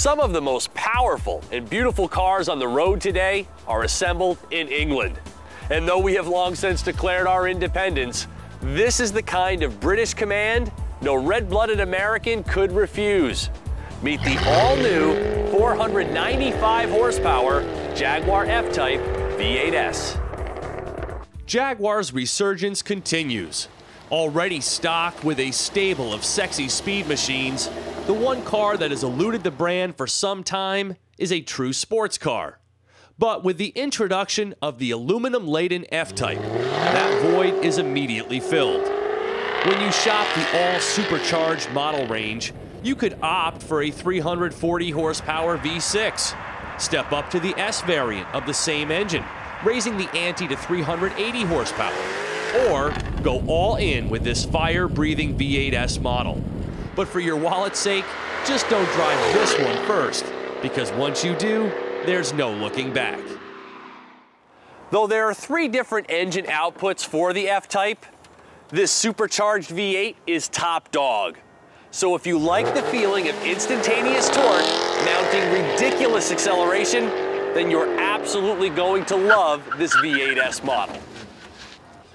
Some of the most powerful and beautiful cars on the road today are assembled in England. And though we have long since declared our independence, this is the kind of British command no red-blooded American could refuse. Meet the all-new 495 horsepower Jaguar F-Type V8S. Jaguar's resurgence continues. Already stocked with a stable of sexy speed machines, the one car that has eluded the brand for some time is a true sports car. But with the introduction of the aluminum-laden F-Type, that void is immediately filled. When you shop the all-supercharged model range, you could opt for a 340 horsepower V6, step up to the S variant of the same engine, raising the ante to 380 horsepower, or go all in with this fire-breathing V8S model. But for your wallet's sake, just don't drive this one first, because once you do, there's no looking back. Though there are 3 different engine outputs for the F-Type, this supercharged V8 is top dog. So if you like the feeling of instantaneous torque mounting ridiculous acceleration, then you're absolutely going to love this V8S model.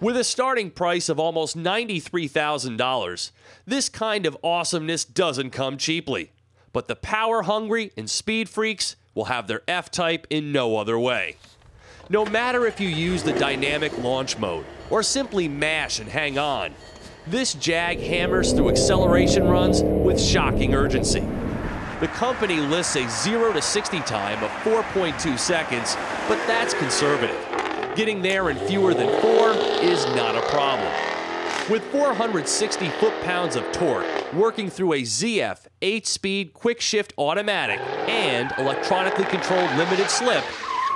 With a starting price of almost $93,000, this kind of awesomeness doesn't come cheaply. But the power-hungry and speed freaks will have their F-Type in no other way. No matter if you use the dynamic launch mode or simply mash and hang on, this Jag hammers through acceleration runs with shocking urgency. The company lists a 0 to 60 time of 4.2 seconds, but that's conservative. Getting there in fewer than 4 is not a problem. With 460 foot-pounds of torque, working through a ZF 8-speed quick-shift automatic and electronically controlled limited slip,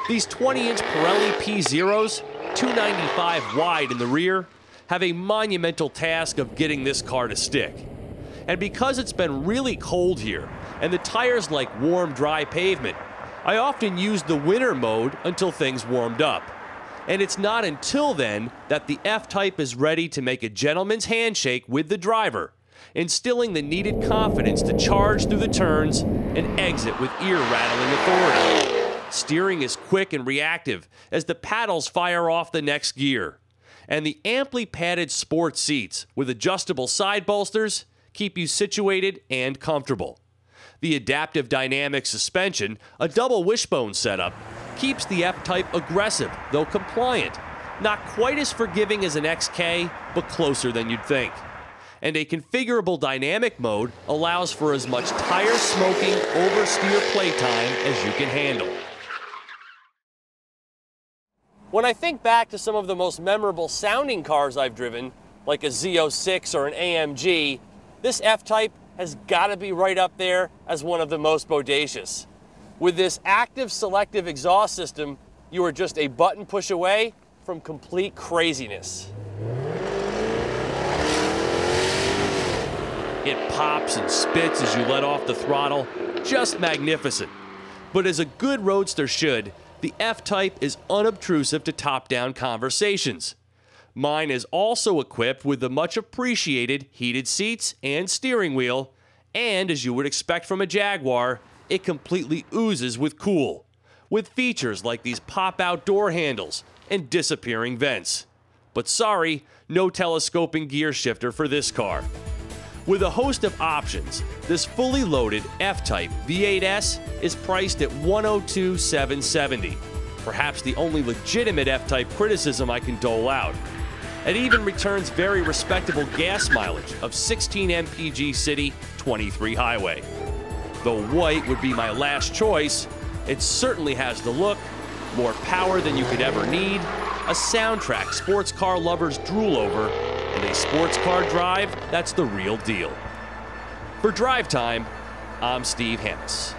these 20-inch Pirelli P0s, 295 wide in the rear, have a monumental task of getting this car to stick. And because it's been really cold here, and the tires like warm, dry pavement, I often use the winter mode until things warmed up. And it's not until then that the F-Type is ready to make a gentleman's handshake with the driver, instilling the needed confidence to charge through the turns and exit with ear-rattling authority. Steering is quick and reactive as the paddles fire off the next gear. And the amply padded sport seats with adjustable side bolsters keep you situated and comfortable. The adaptive dynamic suspension, a double wishbone setup, keeps the F-Type aggressive, though compliant. Not quite as forgiving as an XK, but closer than you'd think. And a configurable dynamic mode allows for as much tire-smoking, oversteer playtime as you can handle. When I think back to some of the most memorable sounding cars I've driven, like a Z06 or an AMG, this F-Type has got to be right up there as one of the most bodacious. With this active selective exhaust system, you are just a button push away from complete craziness. It pops and spits as you let off the throttle, just magnificent. But as a good roadster should, the F-Type is unobtrusive to top-down conversations. Mine is also equipped with the much appreciated heated seats and steering wheel, and as you would expect from a Jaguar, it completely oozes with cool, with features like these pop-out door handles and disappearing vents. But sorry, no telescoping gear shifter for this car. With a host of options, this fully loaded F-Type V8S is priced at $102,770, perhaps the only legitimate F-Type criticism I can dole out. It even returns very respectable gas mileage of 16 mpg city, 23 highway. Though white would be my last choice, it certainly has the look, more power than you could ever need, a soundtrack sports car lovers drool over, and a sports car drive that's the real deal. For Drive Time, I'm Steve Hammis.